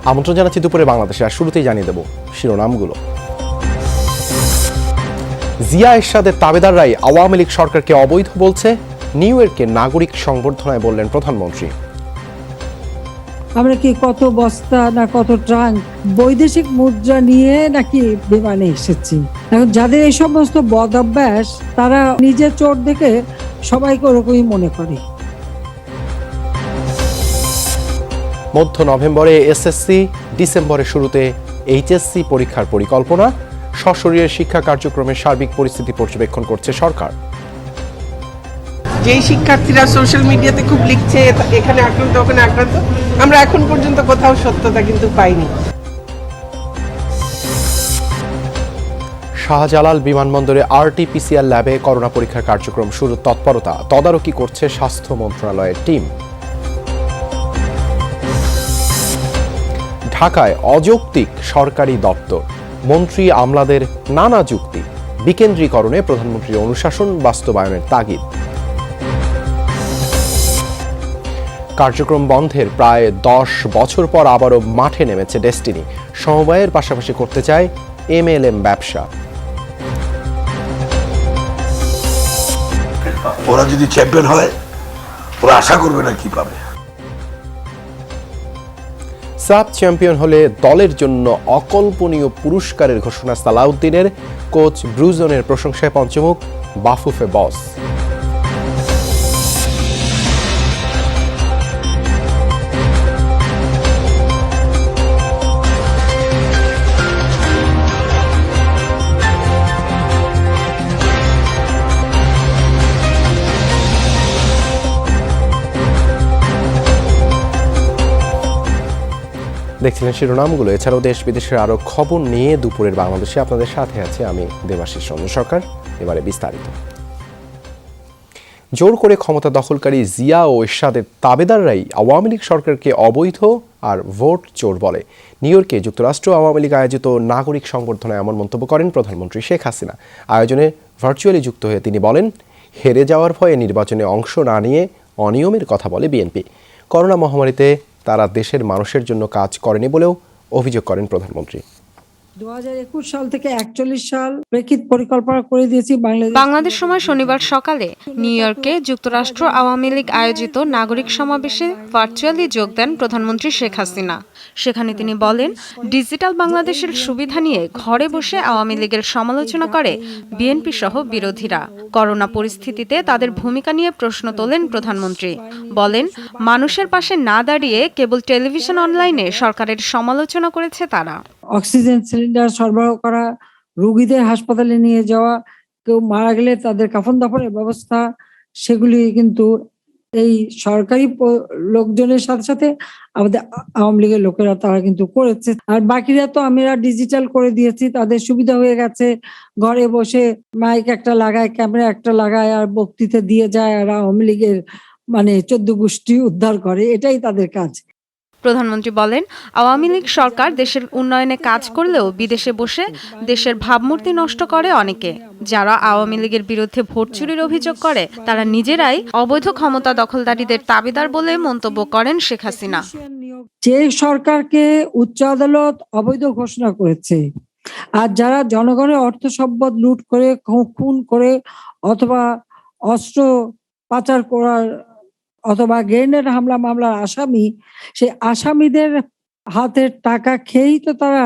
আমন্ত্রণ জানাচ্ছি দুপুরে বাংলাদেশে। আর শুরুতেই জানিয়ে দেব শিরোনামগুলো। জিয়া এরশাদের তাবেদাররাই আওয়ামী লীগ সরকারকে অবৈধ বলছে, নিউ ইয়র্কে নাগরিক সংবর্ধনায় বললেন প্রধানমন্ত্রী। আমরা কি কত বস্তা না কত ট্রাঙ্ক বৈদেশিক মুদ্রা নিয়ে নাকি বিমানে এসেছি। এখন যাদের এই সমস্ত বদ অভ্যাস, তারা নিজের চোট দেখে সবাইকে ওরকমই মনে করে। মধ্য নভেম্বরে এসএসসি, ডিসেম্বরের শুরুতে এইচএসসি পরীক্ষার পরিকল্পনা। সশরীরে শিক্ষা কার্যক্রমের সার্বিক পরিস্থিতি পর্যবেক্ষণ করছে সরকার। যেই শিক্ষার্থীরা সোশ্যাল মিডিয়াতে খুব লিখছে এখানে আক্রান্ত ওখানে আক্রান্ত, আমরা এখন পর্যন্ত কোথাও সত্যতা কিন্তু পাইনি। শাহজালাল বিমানবন্দরে আরটিপিসিআর ল্যাবে করোনা পরীক্ষার কার্যক্রম শুরুর তৎপরতা, তদারকি করছে স্বাস্থ্য মন্ত্রণালয়ের টিম। ঢাকায় অযৌক্তিক সরকারি দপ্তর, মন্ত্রী আমলাদের নানা যুক্তি, বিকেন্দ্রীকরণে প্রধানমন্ত্রীর অনুশাসন বাস্তবায়নের তাগিদ। কার্যক্রম বন্ধের প্রায় 10 বছর পর আবারও মাঠে নেমেছে ডেস্টিনি। সমবায়ের পাশাপাশি করতে চায় এমএলএম ব্যবসা। ওরা যদি চ্যাম্পিয়ন হয়, ওরা আশা করবে না কি পাবে। সাব চ্যাম্পিয়ন হলে দলের জন্য অকল্পনীয় পুরস্কারের ঘোষণা সালাউদ্দিনের। কোচ ব্রুজনের প্রশংসায় পঞ্চমুখ বাফুফে বস। দেখছিলেন শিরোনামগুলো। এছাড়াও দেশ বিদেশের আরো খবর নিয়ে দুপুরের বাংলাদেশে আপনাদের সাথে আছে আমি দেবাশিস চন্দ্র সরকার। এবারে বিস্তারিত। জোর করে ক্ষমতা দখলকারী জিয়া ও এরশাদের তাবেদাররাই আওয়ামী লীগ সরকারকে অবৈধ আর ভোট চোর বলে। নিউ ইয়র্কে যুক্তরাষ্ট্র আওয়ামী লীগ আয়োজিত নাগরিক সংবর্ধনায় এমন মন্তব্য করেন প্রধানমন্ত্রী শেখ হাসিনা। আয়োজনে ভার্চুয়ালি যুক্ত হয়ে তিনি বলেন, হেরে যাওয়ার ভয়ে নির্বাচনে অংশ না নিয়ে অনিয়মের কথা বলে বিএনপি। করোনা মহামারীতে তারা দেশের মানুষের জন্য কাজ করেনি বলেও অভিযোগ করেন প্রধানমন্ত্রী। 2021 সাল থেকে 41 সাল প্রেক্ষিত পরিকল্পনা করে দিয়েছি। বাংলাদেশ সময় শনিবার সকালে নিউ ইয়র্কে যুক্তরাষ্ট্র আওয়ামী লীগ আয়োজিত নাগরিক সমাবেশে ভার্চুয়ালি যোগ দেন প্রধানমন্ত্রী শেখ হাসিনা। সেখানে তিনি বলেন, ডিজিটাল বাংলাদেশের সুবিধা নিয়ে ঘরে বসে আওয়ামী লীগের সমালোচনা করে বিএনপি সহ বিরোধীরা। করোনা পরিস্থিতিতে তাদের ভূমিকা নিয়ে প্রশ্ন তোলেন প্রধানমন্ত্রী। বলেন, মানুষের পাশে না দাঁড়িয়ে কেবল টেলিভিশন অনলাইনে সরকারের সমালোচনা করেছে তারা। অক্সিজেন সিলিন্ডার সরবরাহ করা, রোগীদের হাসপাতালে নিয়ে যাওয়া, কেউ মারা গেলে তাদের কাফন দাফনের ব্যবস্থা, সেগুলি কিন্তু এই সরকারি লোকজনের সাথে সাথে আমাদের আওয়ামী লীগের লোকেরা তারা কিন্তু করেছে। আর বাকিরা তো আমরা ডিজিটাল করে দিয়েছি, তাদের সুবিধা হয়ে গেছে। ঘরে বসে মাইক একটা লাগায়, ক্যামেরা একটা লাগায়, আর বক্তৃতা দিয়ে যায়, আর আওয়ামী লীগের 14 গোষ্ঠী উদ্ধার করে, এটাই তাদের কাজ। প্রধানমন্ত্রী বলেন, আওয়ামী লীগ সরকার দেশের উন্নয়নে কাজ করলেও বিদেশে বসে দেশের ভাবমূর্তি নষ্ট করে অনেকে। যারা আওয়ামী লীগের বিরুদ্ধে ভোট চুরির অভিযোগ করে তারা নিজেরাই অবৈধ ক্ষমতা দখলদারীদের তাবেদার বলে মন্তব্য করেন শেখ হাসিনা। যে সরকারকে উচ্চ আদালত অবৈধ ঘোষণা করেছে, আর যারা জনগণের অর্থ সম্পদ লুট করে, খুন করে, অথবা অস্ত্র পাচার করার অথবা গ্রেনেড হামলা মামলার আসামি, সেই আসামিদের হাতের টাকা খেয়েই তো তারা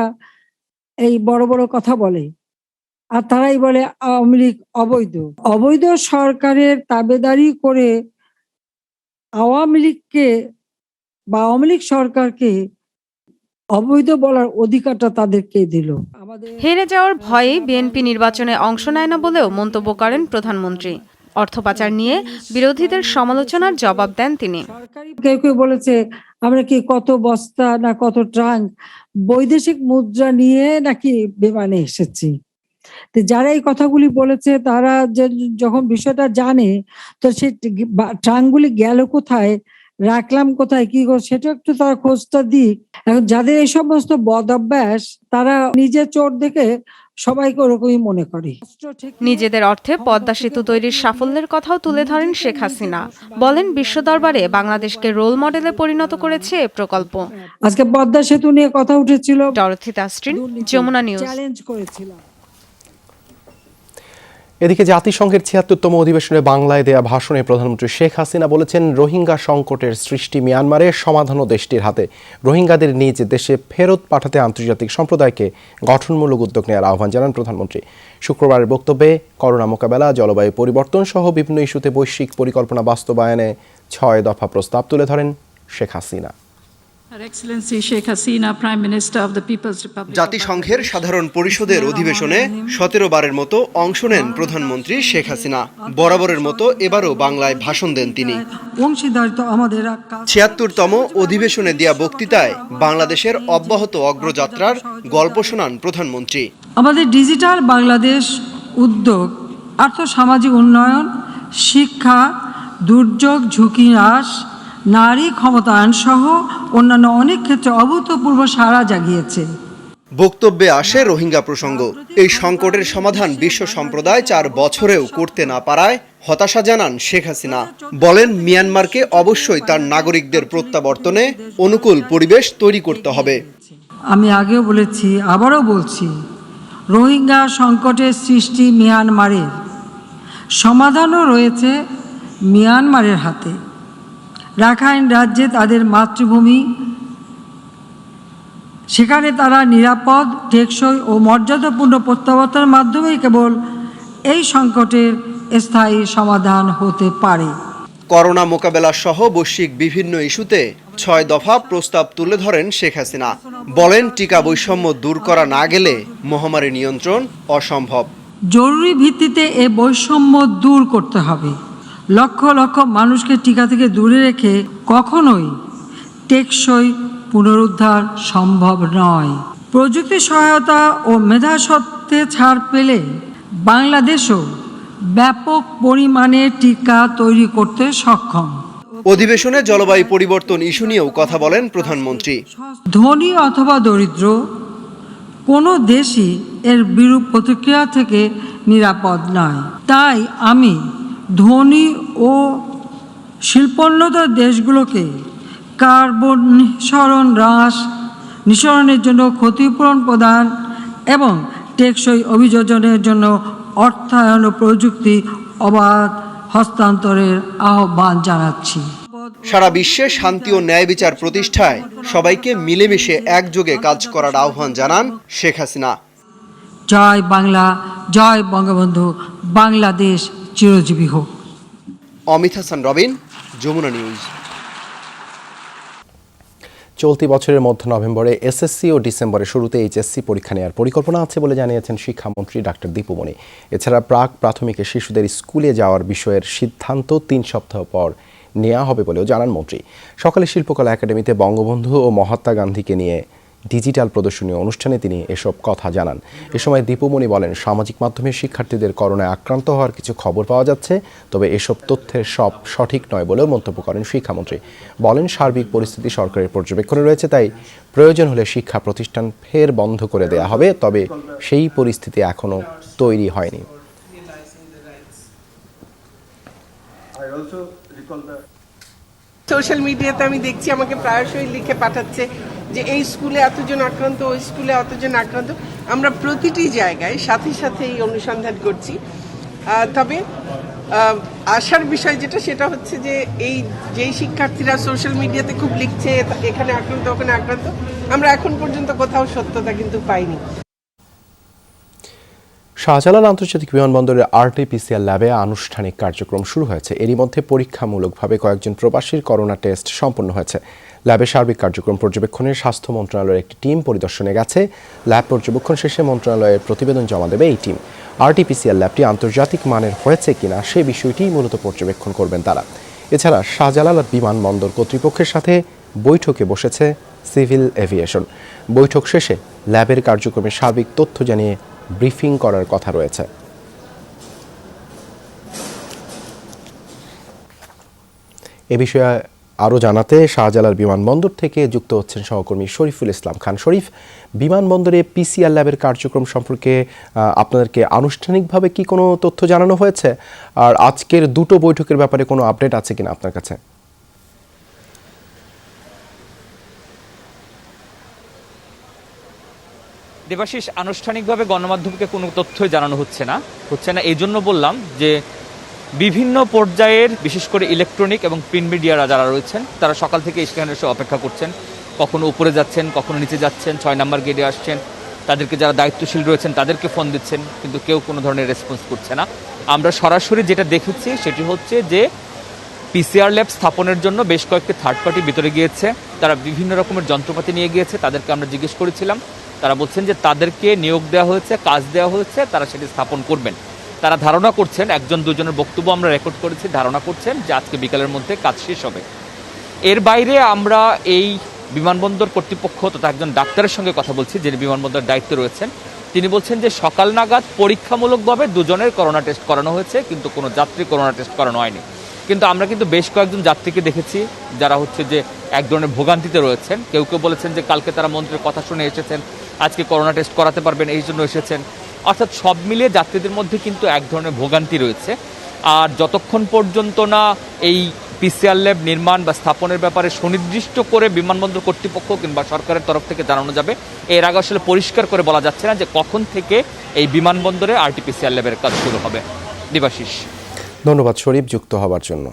এই বড় বড় কথা বলে। আর তারাই বলে আওয়ামী লীগ অবৈধ। অবৈধ সরকারের তাবেদারি করে আওয়ামী লীগকে বা আওয়ামী লীগ সরকারকে অবৈধ বলার অধিকারটা তাদেরকে দিল। হেরে যাওয়ার ভয়ে বিএনপি নির্বাচনে অংশ নেয় না বলেও মন্তব্য করেন প্রধানমন্ত্রী। অর্থ পাচার নিয়ে বিরোধীদের সমালোচনার জবাব দেন তিনি। কেউ কেউ বলেছে আমরা কি কত বস্তা না কত ট্রাঙ্ক বৈদেশিক মুদ্রা নিয়ে নাকি বিমানে এসেছি। যারা এই কথাগুলি বলেছে তারা যখন বিষয়টা জানে, তো সেই ট্রাঙ্কগুলি গেল কোথায়, রাখলাম কোথায়, কি সেটা একটু তারা খোঁজটা দিক। এখন যাদের এই সমস্ত বদ অভ্যাস, তারা নিজের চোট দেখে সবাইকে ওরকমই মনে করে। নিজেদের অর্থে পদ্মা সেতু তৈরির সাফল্যের কথাও তুলে ধরেন শেখ হাসিনা। বলেন, বিশ্ব দরবারে বাংলাদেশকে রোল মডেলে পরিণত করেছে এ প্রকল্প। আজকে পদ্মা সেতু নিয়ে কথা উঠেছিল, Dorothy Tasrin, Jamuna News. Challenge করেছিলাম। এদিকে জাতিসংঘের ৭৬তম অধিবেশনে বাংলায় দেয়া ভাষণে প্রধানমন্ত্রী শেখ হাসিনা বলেছেন, রোহিঙ্গা সংকটের সৃষ্টি মিয়ানমারের, সমাধানও দেশটির হাতে। রোহিঙ্গাদের নিজ দেশে ফেরত পাঠাতে আন্তর্জাতিক সম্প্রদায়কে গঠনমূলক উদ্যোগ নেওয়ার আহ্বান জানান প্রধানমন্ত্রী। শুক্রবারের বক্তব্যে করোনা মোকাবেলা, জলবায়ু পরিবর্তন সহ বিভিন্ন ইস্যুতে বৈশ্বিক পরিকল্পনা বাস্তবায়নে ৬ দফা প্রস্তাব তুলে ধরেন শেখ হাসিনা। জাতিসংঘের সাধারণ পরিষদের অধিবেশনে ১৭ বারের মতো অংশ নেন প্রধানমন্ত্রী শেখ হাসিনা। বরাবরের মতো এবারও বাংলায় ভাষণ দেন তিনি। ৭৬তম অধিবেশনে দেয়া বক্তৃতায় বাংলাদেশের অব্যাহত অগ্রযাত্রার গল্প শোনান প্রধানমন্ত্রী। আমাদের ডিজিটাল বাংলাদেশ উদ্যোগ আর্থসামাজিক উন্নয়ন, শিক্ষা, দুর্যোগ ঝুঁকি হ্রাস, নারী ক্ষমতায়ন সহ অন্যান্য অনেক ক্ষেত্রে অভূতপূর্ব সাড়া জাগিয়েছে। বক্তব্যে আসে রোহিঙ্গা প্রসঙ্গ। এই সংকটের সমাধান বিশ্ব সম্প্রদায় ৪ বছরেও করতে না পারায় হতাশা জানান শেখ হাসিনা। বলেন, মিয়ানমারকে অবশ্যই তার নাগরিকদের প্রত্যাবর্তনে অনুকূল পরিবেশ তৈরি করতে হবে। আমি আগেও বলেছি, আবারও বলছি, রোহিঙ্গা সংকটের সৃষ্টি মিয়ানমারের, সমাধানও রয়েছে মিয়ানমারের হাতে। রাখাইন রাজ্যে তাদের মাতৃভূমি, সেখানে তারা নিরাপদ, টেকসই ও মর্যাদাপূর্ণ প্রত্যাবর্তনের মাধ্যমেই কেবল এই সংকটের স্থায়ী সমাধান হতে পারে। করোনা মোকাবেলা সহ বৈশ্বিক বিভিন্ন ইস্যুতে ৬ দফা প্রস্তাব তুলে ধরেন শেখ হাসিনা। বলেন, টিকা বৈষম্য দূর করা না গেলে মহামারী নিয়ন্ত্রণ অসম্ভব। জরুরি ভিত্তিতে এ বৈষম্য দূর করতে হবে। লক্ষ লক্ষ মানুষকে টিকা থেকে দূরে রেখে কখনোই টেকসই পুনরুদ্ধার সম্ভব নয়। প্রযুক্তি সহায়তা ও মেধাস্বত্বে ছাড় পেলে বাংলাদেশও ব্যাপক পরিমাণে টিকা তৈরি করতে সক্ষম। অধিবেশনে জলবায়ু পরিবর্তন ইস্যু নিয়েও কথা বলেন প্রধানমন্ত্রী। ধনী অথবা দরিদ্র কোনো দেশই এর বিরূপ প্রতিক্রিয়া থেকে নিরাপদ নয়। তাই আমি ধনী ও শিল্পোন্নত দেশগুলোকে কার্বন নিঃসরণের জন্য ক্ষতিপূরণ প্রদান এবং টেকসই অভিযোজনের জন্য অর্থায়ন ও প্রযুক্তি অবাধ হস্তান্তরের আহ্বান জানাচ্ছি। সারা বিশ্বে শান্তি ও ন্যায় বিচার প্রতিষ্ঠায় সবাইকে মিলেমিশে একযোগে কাজ করার আহ্বান জানান শেখ হাসিনা। জয় বাংলা, জয় বঙ্গবন্ধু, বাংলাদেশ চিরজীবী হোক। অমিত হাসান রবিন, যমুনা নিউজ। চলতি বছরের মধ্য নভেম্বরে এসএসসি ও ডিসেম্বরের শুরুতে এইচএসসি পরীক্ষা নেওয়ার পরিকল্পনা আছে বলে জানিয়েছেন শিক্ষামন্ত্রী ডাক্তার দীপু মনি। এছাড়া প্রাক প্রাথমিকে শিশুদের স্কুলে যাওয়ার বিষয়ের সিদ্ধান্ত ৩ সপ্তাহ পর নেওয়া হবে বলেও জানান মন্ত্রী। সকালে শিল্পকলা একাডেমিতে বঙ্গবন্ধু ও মহাত্মা গান্ধীকে নিয়ে ডিজিটাল প্রদর্শনী অনুষ্ঠানে তিনি এসব কথা জানান। এ সময় দীপুমণি বলেন, সামাজিক মাধ্যমে শিক্ষার্থীদের করোনায় আক্রান্ত হওয়ার কিছু খবর পাওয়া যাচ্ছে, তবে এসব তথ্যের সব সঠিক নয় বলেও মন্তব্য করেন শিক্ষামন্ত্রী। বলেন, সার্বিক পরিস্থিতি সরকারের পর্যবেক্ষণে রয়েছে, তাই প্রয়োজন হলে শিক্ষা প্রতিষ্ঠান ফের বন্ধ করে দেওয়া হবে, তবে সেই পরিস্থিতি এখনো তৈরি হয়নি। সোশ্যাল মিডিয়াতে আমি দেখছি আমাকে প্রায়শই লিখে পাঠাচ্ছে যে এই স্কুলে এতজন আক্রান্ত, ওই স্কুলে এতজন আক্রান্ত। আমরা প্রতিটি জায়গায় সাথে সাথে এই অনুসন্ধান করছি। তবে আশার বিষয় যেটা, সেটা হচ্ছে যে এই যেই শিক্ষার্থীরা সোশ্যাল মিডিয়াতে খুব লিখছে এখানে আক্রান্ত, ওখানে আক্রান্ত, আমরা এখন পর্যন্ত কোথাও সত্যতা কিন্তু পাইনি। শাহজালাল আন্তর্জাতিক বিমানবন্দরের আরটিপিসিআর ল্যাবে আনুষ্ঠানিক কার্যক্রম শুরু হয়েছে। এরই মধ্যে পরীক্ষামূলকভাবে কয়েকজন প্রবাসীর করোনা টেস্ট সম্পন্ন হয়েছে। ল্যাবে সার্বিক কার্যক্রম পর্যবেক্ষণে স্বাস্থ্য মন্ত্রণালয়ের একটি টিম পরিদর্শনে গেছে। ল্যাব পর্যবেক্ষণ শেষে মন্ত্রণালয়ের প্রতিবেদন জমা দেবে এই টিম। আরটিপিসিআর ল্যাবটি আন্তর্জাতিক মানের হয়েছে কিনা সে বিষয়টি মূলত পর্যবেক্ষণ করবেন তারা। এছাড়া শাহজালাল বিমানবন্দর কর্তৃপক্ষের সাথে বৈঠকে বসেছে সিভিল এভিয়েশন। বৈঠক শেষে ল্যাবের কার্যক্রমের সার্বিক তথ্য জানিয়ে ব্রিফিং করার কথা রয়েছে। এ বিষয়ে আরও জানাতে শাহজালাল বিমানবন্দর থেকে যুক্ত হচ্ছেন সহকর্মী শরীফুল ইসলাম খান। শরীফ, বিমানবন্দরে পিসিআর ল্যাবের কার্যক্রম সম্পর্কে আপনাদেরকে আনুষ্ঠানিকভাবে কি কোনো তথ্য জানানো হয়েছে? আর আজকের দুটো বৈঠকের ব্যাপারে কোনো আপডেট আছে কিনা আপনার কাছে? দেবাশিস, আনুষ্ঠানিকভাবে গণমাধ্যমকে কোনো তথ্যই জানানো হচ্ছে না। এই জন্য বললাম যে বিভিন্ন পর্যায়ের বিশেষ করে ইলেকট্রনিক এবং প্রিন্ট মিডিয়ারা যারা রয়েছেন তারা সকাল থেকে এখানে এসে অপেক্ষা করছেন। কখনো উপরে যাচ্ছেন, কখনো নিচে যাচ্ছেন, 6 নম্বর গেটে আসছেন। তাদেরকে যারা দায়িত্বশীল রয়েছেন তাদেরকে ফোন দিচ্ছেন, কিন্তু কেউ কোনো ধরনের রেসপন্স করছে না। আমরা সরাসরি যেটা দেখেছি সেটি হচ্ছে যে পিসিআর ল্যাব স্থাপনের জন্য বেশ কয়েকটি থার্ড পার্টি ভিতরে গিয়েছে। তারা বিভিন্ন রকমের যন্ত্রপাতি নিয়ে গিয়েছে। তাদেরকে আমরা জিজ্ঞেস করেছিলাম, তারা বলছেন যে তাদেরকে নিয়োগ দেওয়া হয়েছে, কাজ দেওয়া হয়েছে, তারা সেটি স্থাপন করবেন। তারা ধারণা করছেন, একজন দুজনের বক্তব্য আমরা রেকর্ড করেছি, ধারণা করছেন যে আজকে বিকালের মধ্যে কাজ শেষ হবে। এর বাইরে আমরা এই বিমানবন্দর কর্তৃপক্ষ তথা একজন ডাক্তারের সঙ্গে কথা বলছি, যিনি বিমানবন্দরের দায়িত্বে রয়েছেন। তিনি বলছেন যে সকাল নাগাদ পরীক্ষামূলকভাবে দুজনের করোনা টেস্ট করানো হয়েছে, কিন্তু কোনো যাত্রী করোনা টেস্ট করানো হয়নি। কিন্তু আমরা কিন্তু বেশ কয়েকজন যাত্রীকে দেখেছি যারা হচ্ছে যে এক ধরনের ভোগান্তিতে রয়েছেন। কেউ কেউ বলেছেন যে কালকে তারা মন্ত্রীর কথা শুনে এসেছেন, আজকে করোনা টেস্ট করাতে পারবেন এই জন্য এসেছেন। অর্থাৎ সব মিলিয়ে যাত্রীদের মধ্যে কিন্তু এক ধরনের ভোগান্তি রয়েছে। আর যতক্ষণ পর্যন্ত না এই পিসিআর ল্যাব নির্মাণ বা স্থাপনের ব্যাপারে সুনির্দিষ্ট করে বিমানবন্দর কর্তৃপক্ষ কিংবা সরকারের তরফ থেকে জানানো যাবে, এর আগে আসলে পরিষ্কার করে বলা যাচ্ছে না যে কখন থেকে এই বিমানবন্দরে আরটিপিসিআর ল্যাবের কাজ শুরু হবে। দেবাশিস, ধন্যবাদ শরীফ যুক্ত হবার জন্য।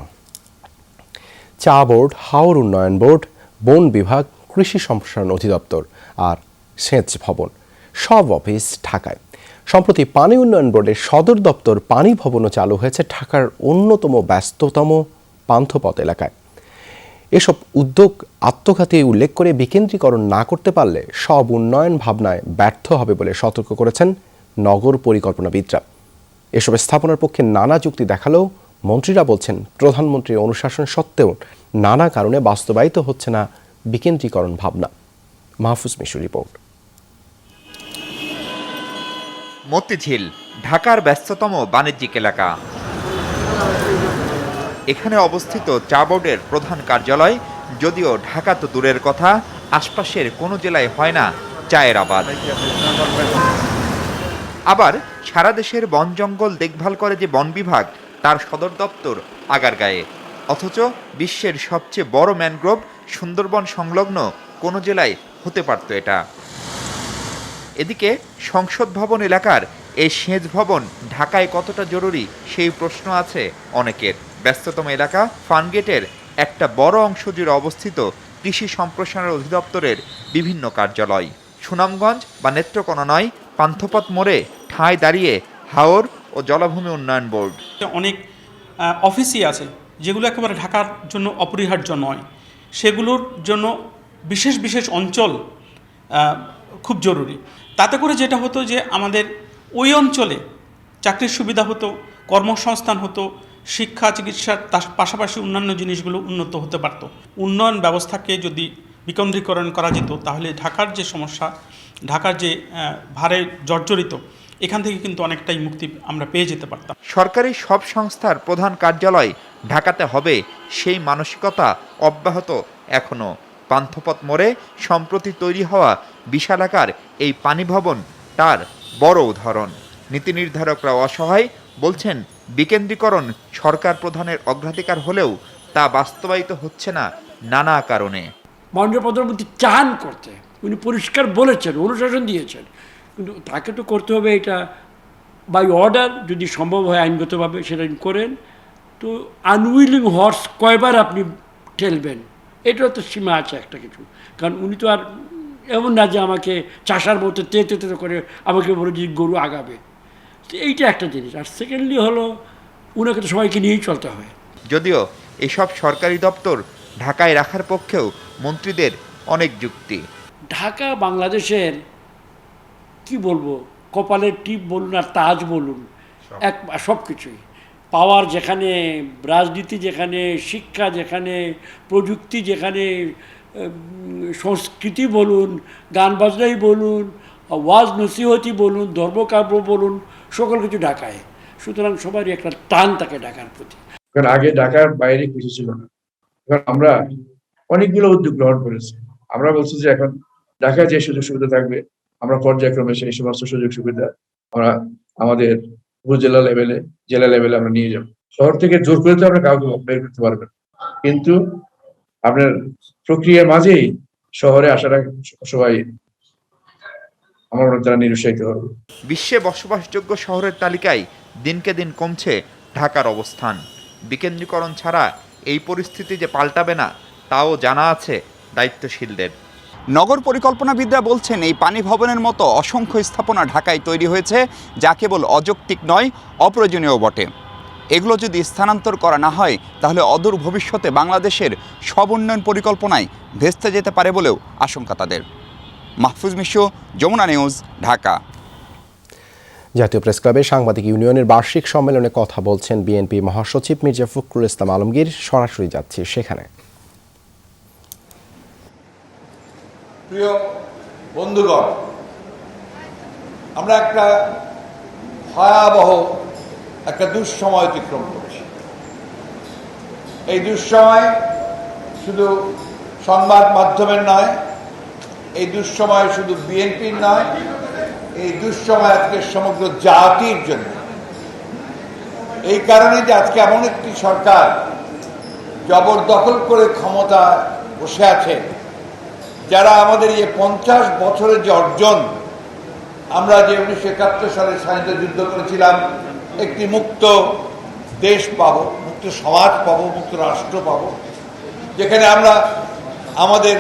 চা বোর্ড, হাওর উন্নয়ন বোর্ড, বন বিভাগ, কৃষি সম্প্রসারণ অধিদপ্তর আর সেচ ভবন সব অফিস ঢাকায়। সম্প্রতি পানি উন্নয়ন বোর্ডের সদর দপ্তর পানি ভবনও চালু হয়েছে ঢাকার অন্যতম ব্যস্ততম পান্থপথ এলাকায়। এসব উদ্যোগ আত্মঘাতী উল্লেখ করে বিকেন্দ্রীকরণ না করতে পারলে সব উন্নয়ন ভাবনায় ব্যর্থ হবে বলে সতর্ক করেছেন নগর পরিকল্পনাবিদরা। এসব স্থাপনার পক্ষে নানা যুক্তি দেখালেও মন্ত্রীরা বলছেন প্রধানমন্ত্রীর অনুশাসন সত্ত্বেও নানা কারণে বাস্তবায়িত হচ্ছে না বিকেন্দ্রীকরণ ভাবনা। মাহফুজ মিশুর রিপোর্ট। মতিঝিল ঢাকার ব্যস্ততম বাণিজ্যিক এলাকা। এখানে অবস্থিত চা বোর্ডের প্রধান কার্যালয়। যদিও ঢাকা তো দূরের কথা, আশপাশের কোনো জেলায় হয় না চায়ের আবাদ। আবার সারা দেশের বন জঙ্গল দেখভাল করে যে বন বিভাগ, তার সদর দপ্তর আগারগাঁয়ে। অথচ বিশ্বের সবচেয়ে বড় ম্যানগ্রোভ সুন্দরবন সংলগ্ন কোনো জেলায় হতে পারত এটা। এদিকে সংসদ ভবন এলাকার এই সেচ ভবন ঢাকায় কতটা জরুরি সেই প্রশ্ন আছে অনেকের। ব্যস্ততম এলাকা ফার্মগেটের একটা বড় অংশ জুড়ে অবস্থিত কৃষি সম্প্রসারণ অধিদপ্তরের বিভিন্ন কার্যালয়। সুনামগঞ্জ বা নেত্রকোনা নয়, পান্থপথ মোড়ে ঠাঁই দাঁড়িয়ে হাওর ও জলাভূমি উন্নয়ন বোর্ড। অনেক অফিসই আছে যেগুলো একেবারে ঢাকার জন্য অপরিহার্য নয়, সেগুলোর জন্য বিশেষ বিশেষ অঞ্চল খুব জরুরি। তাতে করে যেটা হতো যে আমাদের ওই অঞ্চলে চাকরির সুবিধা হতো, কর্মসংস্থান হতো, শিক্ষা চিকিৎসার তার পাশাপাশি অন্যান্য জিনিসগুলো উন্নত হতে পারত। উন্নয়ন ব্যবস্থাকে যদি বিকেন্দ্রীকরণ করা যেত তাহলে ঢাকার যে সমস্যা, ঢাকার যে ভারে জর্জরিত, এখান থেকে কিন্তু অনেকটাই মুক্তি আমরা পেয়ে যেতে পারতাম। সরকারি সব সংস্থার প্রধান কার্যালয় ঢাকাতে হবে, সেই মানসিকতা অব্যাহত এখনো। পান্থপথ মোড়ে সম্প্রতি তৈরি হওয়া বিশালাকার এই পানি ভবন তার বড় উদাহরণ। নীতি নির্ধারকরা অসহায়, বলছেন বিকেন্দ্রীকরণ সরকার প্রধানের অগ্রাধিকার হলেও তা বাস্তবায়িত হচ্ছে না নানা কারণে। মাননীয় প্রধানমন্ত্রী চান করতে, উনি পরিষ্কার বলেছেন, অনুশাসন দিয়েছেন, কিন্তু তাকে তো করতে হবে এটা বাই অর্ডার, যদি সম্ভব হয় আইনগতভাবে সেটা করেন। তো আনউইলিং হর্স কয়বার আপনি ঠেলবেন, এটাও তো সীমা আছে একটা কিছু। কারণ উনি তো আর এমন না যে আমাকে চাষার মতো তেতে করে আমাকে বলে যে গরু আগাবে। তো এইটা একটা জিনিস। আর সেকেন্ডলি হলো উনাকে তো সবাইকে নিয়েই চলতে হয়। যদিও এসব সরকারি দপ্তর ঢাকায় রাখার পক্ষেও মন্ত্রীদের অনেক যুক্তি। ঢাকা বাংলাদেশের কি বলবো, কপালের টিপ বলুন আর তাজ বলুন, এক সব কিছুই। পাওয়ার যেখানে, রাজনীতি যেখানে, শিক্ষা যেখানে, প্রযুক্তি যেখানে, সংস্কৃতি বলুন, গান বাজনাই বলুন, ওয়াজ নসিহতি বলুন, ধর্মকাব্য বলুন, সকল কিছু ঢাকায়। সুতরাং সবারই একটা টান থাকে ঢাকার প্রতি। কারণ আগে ঢাকার বাইরে কিছু ছিল না, এখন আমরা অনেকগুলো উদ্যোগ গ্রহণ করেছি। আমরা বলছি যে এখন ঢাকায় যে সুযোগ সুবিধা থাকবে আমরা পর্যায়ক্রমে সেই সমস্ত সুযোগ সুবিধা আমরা আমাদের উপজেলা লেভেলে, জেলা লেভেলে আমরা নিয়ে যাবো। শহর থেকে জোর করে তো আমরা কাউকে বের করতে পারবেন, কিন্তু আপনার প্রক্রিয়ার মাঝেই শহরে আসাটা সবাই আমার মনে হয় তারা নিরুৎসাহিত হবে। বিশ্বে বসবাসযোগ্য শহরের তালিকায় দিনকে দিন কমছে ঢাকার অবস্থান। বিকেন্দ্রীকরণ ছাড়া এই পরিস্থিতি যে পাল্টাবে না তাও জানা আছে দায়িত্বশীলদের। নগর পরিকল্পনাবিদরা বলছেন এই পানি ভবনের মতো অসংখ্য স্থাপনা ঢাকায় তৈরি হয়েছে, যা কেবল অযৌক্তিক নয়, অপ্রয়োজনীয় বটে। এগুলো যদি স্থানান্তর করা না হয় তাহলে অদূর ভবিষ্যতে বাংলাদেশের সব উন্নয়ন পরিকল্পনায় ভেস্তে যেতে পারে বলেও আশঙ্কা তাদের। মাহফুজ মিশু, যমুনা নিউজ, ঢাকা। জাতীয় প্রেস ক্লাবে সাংবাদিক ইউনিয়নের বার্ষিক সম্মেলনে কথা বলছেন বিএনপি মহাসচিব মির্জা ফখরুল ইসলাম আলমগীর। সরাসরি যাচ্ছি সেখানে। প্রিয় বন্ধুগণ, আমরা একটা ভয়াবহ একটা দুঃসময় অতিক্রম করেছি। এই দুঃসময় শুধু সংবাদ মাধ্যমের নয়, এই দুঃসময় শুধু বিএনপির নয়, এই দুঃসময় আজকে সমগ্র জাতির জন্য। এই কারণে যে আজকে এমন একটি সরকার জবরদখল করে ক্ষমতা বসে আছে, যারা আমাদের এই 50 বছরের যে অর্জন, আমরা যে 1971 সালে স্বাধীনতা যুদ্ধ করেছিলাম, একটি মুক্ত দেশ পাবো, মুক্ত সমাজ পাবো, মুক্ত রাষ্ট্র পাবো, যেখানে আমরা আমাদের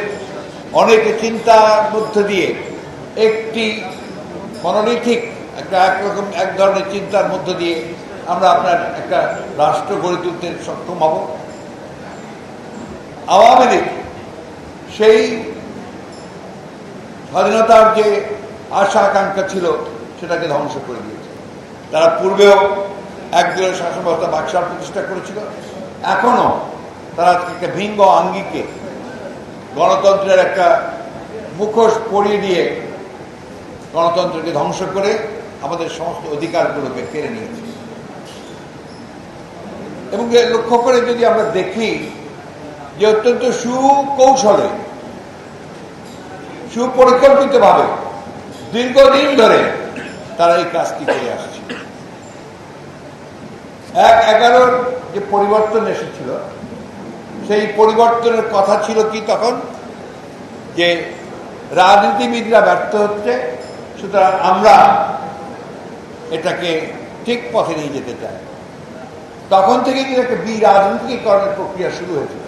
অনেক চিন্তার মধ্য দিয়ে একটি মনোনীতিক এক ধরনের চিন্তার মধ্য দিয়ে আমরা আপনার একটা রাষ্ট্র গড়ে তুলতে সক্ষম হব। আওয়ামী লীগ সেই স্বাধীনতার যে আশা আকাঙ্ক্ষা ছিল সেটাকে ধ্বংস করে দিয়েছে। তারা পূর্বেও একদলীয় শাসন ব্যবস্থা বাকশাল প্রতিষ্ঠা করেছিল, এখনো তারা একটা ভিঙ্গ আঙ্গিকে গণতন্ত্রের একটা মুখোশ পরিয়ে দিয়ে গণতন্ত্রকে ধ্বংস করে আমাদের সমস্ত অধিকারগুলোকে কেড়ে নিয়েছে। এবং লক্ষ্য করে যদি আমরা দেখি যে অত্যন্ত সুকৌশলে, সুপরিকল্পিতভাবে দীর্ঘদিন ধরে তারা এই কাজটি করে আসছে। 11 যে পরিবর্তন এসেছিল, সেই পরিবর্তনের কথা ছিল কি তখন, যে রাজনীতিবিদরা ব্যর্থ হচ্ছে, সুতরাং আমরা এটাকে ঠিক পথে নিয়ে যেতে চাই। তখন থেকে কিন্তু একটা রাজনীতিকরণের প্রক্রিয়া শুরু হয়েছিল।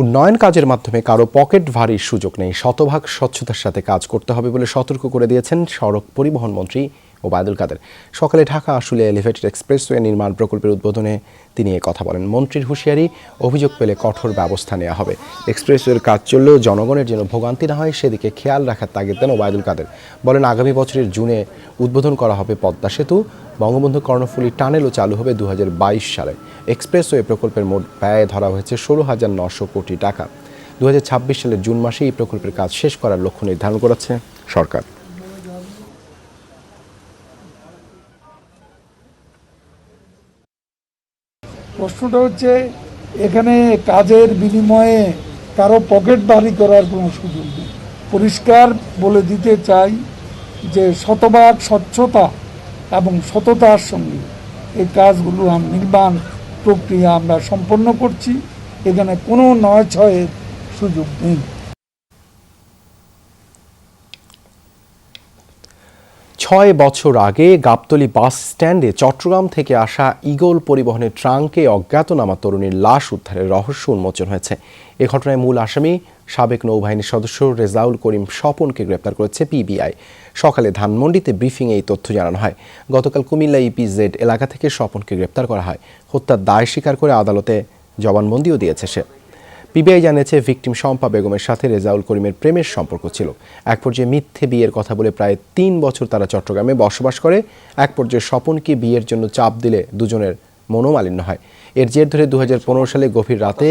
উন্নয়ন কাজের মাধ্যমে কারো পকেট ভারীর সুযোগ নেই, শতভাগ স্বচ্ছতার সাথে কাজ করতে হবে বলে সতর্ক করে দিয়েছেন সড়ক পরিবহন মন্ত্রী ওবায়দুল কাদের। সকালে ঢাকা আশুলিয়া এলিভেটেড এক্সপ্রেসওয়ে নির্মাণ প্রকল্পের উদ্বোধনে তিনি কথা বলেন। মন্ত্রীর হুঁশিয়ারি, অভিযোগ পেলে কঠোর ব্যবস্থা নেওয়া হবে। এক্সপ্রেসওয়ের কাজ চললেও জনগণের যেন ভোগান্তি না হয় সেদিকে খেয়াল রাখার তাগিদ দেন ওবায়দুল কাদের। বলেন, আগামী বছরের জুনে উদ্বোধন করা হবে পদ্মা সেতু, বঙ্গবন্ধু কর্ণফুলী টানেলও চালু হবে 2022 সালে। এক্সপ্রেসওয়ে প্রকল্পের মোট ব্যয় ধরা হয়েছে 16,900 কোটি টাকা। 2026 সালের জুন মাসে এই প্রকল্পের কাজ শেষ করার লক্ষ্য নির্ধারণ করেছে সরকার। প্রশ্নটা হচ্ছে, এখানে কাজের বিনিময়ে কারো পকেট ভারী করার কোনো সুযোগ নেই। পরিষ্কার বলে দিতে চাই যে শতভাগ স্বচ্ছতা এবং সততার সঙ্গে এই কাজগুলো নির্মাণ প্রক্রিয়া আমরা সম্পন্ন করছি। এখানে কোনো নয় ছয়ের সুযোগ নেই। 6 বছর আগে গাবতলী বাস স্ট্যান্ডে চট্টগ্রাম থেকে আসা ইগল পরিবহনের ট্রাঙ্কে অজ্ঞাতনামা তরুণীর লাশ উদ্ধারের রহস্য উন্মোচন হয়েছে। এ ঘটনায় মূল আসামি সাবেক নৌবাহিনীর সদস্য রেজাউল করিম স্বপনকে গ্রেপ্তার করেছে পিবিআই। সকালে ধানমন্ডিতে ব্রিফিংয়ে এই তথ্য জানানো হয়। গতকাল কুমিল্লা ইপিজেড এলাকা থেকে স্বপনকে গ্রেপ্তার করা হয়। হত্যার দায় স্বীকার করে আদালতে জবানবন্দিও দিয়েছে সে। পিবিআই জানিয়েছে, ভিকটিম শম্পা বেগমের সাথে রেজাউল করিমের প্রেমের সম্পর্ক ছিল। এক পর্যায়ে মিথ্যে বিয়ের কথা বলে প্রায় 3 বছর তারা চট্টগ্রামে বসবাস করে। এক পর্যায়ে স্বপনকে বিয়ের জন্য চাপ দিলে দুজনের মনোমালিন্য হয়। এর জের ধরে 2015 সালে গভীর রাতে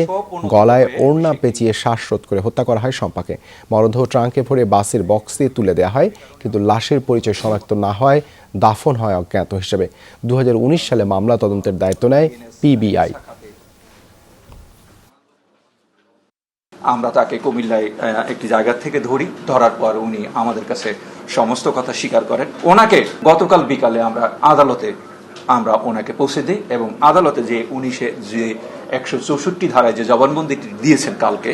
গলায় ওড়না পেঁচিয়ে শ্বাসরোধ করে হত্যা করা হয় শম্পাকে। মরদেহ ট্রাঙ্কে ভরে বাসের বক্সে তুলে দেওয়া হয়, কিন্তু লাশের পরিচয় শনাক্ত না হয় দাফন হয় অজ্ঞাত হিসেবে। 2019 সালে মামলা তদন্তের দায়িত্ব নেয় পিবিআই। আমরা তাকে কুমিল্লায় একটি জায়গা থেকে ধরার পর উনি আমাদের কাছে সমস্ত কথা স্বীকার করেন। ওনাকে গতকাল বিকালে আমরা ওনাকে পৌঁছে দিই এবং আদালতে যে উনি যে 164 ধারায় যে জবানবন্দি দিয়েছেন কালকে।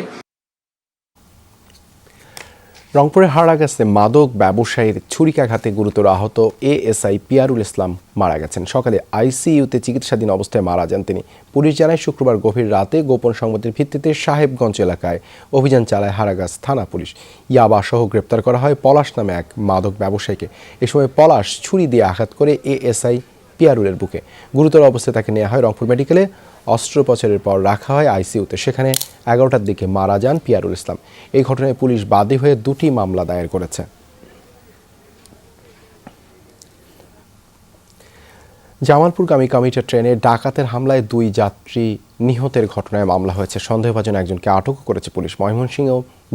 রংপুরে হারাগাছে মাদক ব্যবসায়ীর ছুরিকাঘাতে গুরুতর আহত এএসআই পিয়ারুল ইসলাম মারা গেছেন। সকালে আইসিইউতে চিকিৎসাধীন অবস্থায় মারা যান তিনি। পুলিশ জানায় শুক্রবার গভীর রাতে গোপন সংবাদের ভিত্তিতে সাহেবগঞ্জ এলাকায় অভিযান চালায় হারাগাছ থানা পুলিশ। ইয়াবা সহ গ্রেপ্তার করা হয় পলাশ নামে এক মাদক ব্যবসায়ীকে। এ সময় পলাশ ছুরি দিয়ে আঘাত করে এএসআই পিয়ারুলের বুকে। গুরুতর অবস্থায় তাকে নেওয়া হয় রংপুর মেডিকেলে। অস্ত্রোপচারের পর রাখা হয় আইসিইউতে। সেখানে 11টার দিকে মারা যান পিয়ারুল ইসলাম। এই ঘটনায় পুলিশ বাদী হয়ে 2টি মামলা দায়ের করেছে। জামালপুরগামী কমিউটার ট্রেনে ডাকাতের হামলায় 2 যাত্রী নিহতের ঘটনায় মামলা হয়েছে। সন্দেহভাজন একজনকে আটক করেছে পুলিশ। ময়মনসিংহ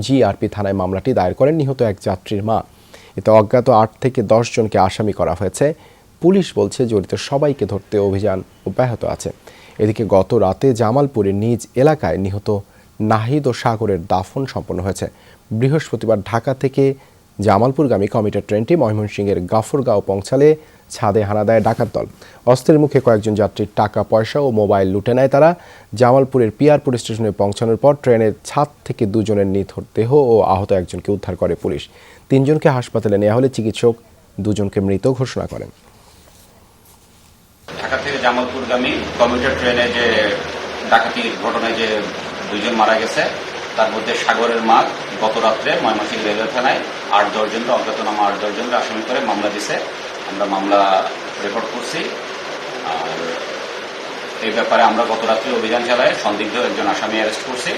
জিআরপি থানায় মামলাটি দায়ের করেন নিহত এক যাত্রীর মা। এতে অজ্ঞাত 8 থেকে 10 জনকে আসামি করা হয়েছে। পুলিশ বলছে জড়িত সবাইকে ধরতে অভিযান অব্যাহত আছে। এদিকে গত রাতে জামালপুরের নিজ এলাকায় নিহত নাহিদ ও সাগরের দাফন সম্পন্ন হয়েছে। বৃহস্পতিবার ঢাকা থেকে জামালপুরগামী কমিউটার ট্রেনটি ময়মনসিংহের গাফরগাঁও পৌঁছালে ছাদে হানা দেয় ডাকাত দল। অস্ত্রের মুখে কয়েকজন যাত্রীর টাকা পয়সা ও মোবাইল লুটে নেয় তারা। জামালপুরের পিয়ারপুর স্টেশনে পৌঁছানোর পর ট্রেনের ছাদ থেকে 2 জনের নিথর দেহ ও আহত একজনকে উদ্ধার করে পুলিশ। 3 জনকে হাসপাতালে নেওয়া হলে চিকিৎসক 2 জনকে মৃত ঘোষণা করেন। ঢাকা থেকে জামালপুরগামী কমিউটার ট্রেনে যে ডাকাতির ঘটনায় যে 2 জন মারা গেছে, তার মধ্যে সাগরের মা গত রাত্রে ময়মনসিংহ রেলওয়ে থানায় 8-10 জনকে অজ্ঞাতনামা 8-10 জনকে আসামি করে মামলা দিছে। আমরা মামলা রেকর্ড করছি। আর এই ব্যাপারে আমরা গত রাত্রে অভিযান চালায় সন্দিগ্ধ একজন আসামি অ্যারেস্ট করছি।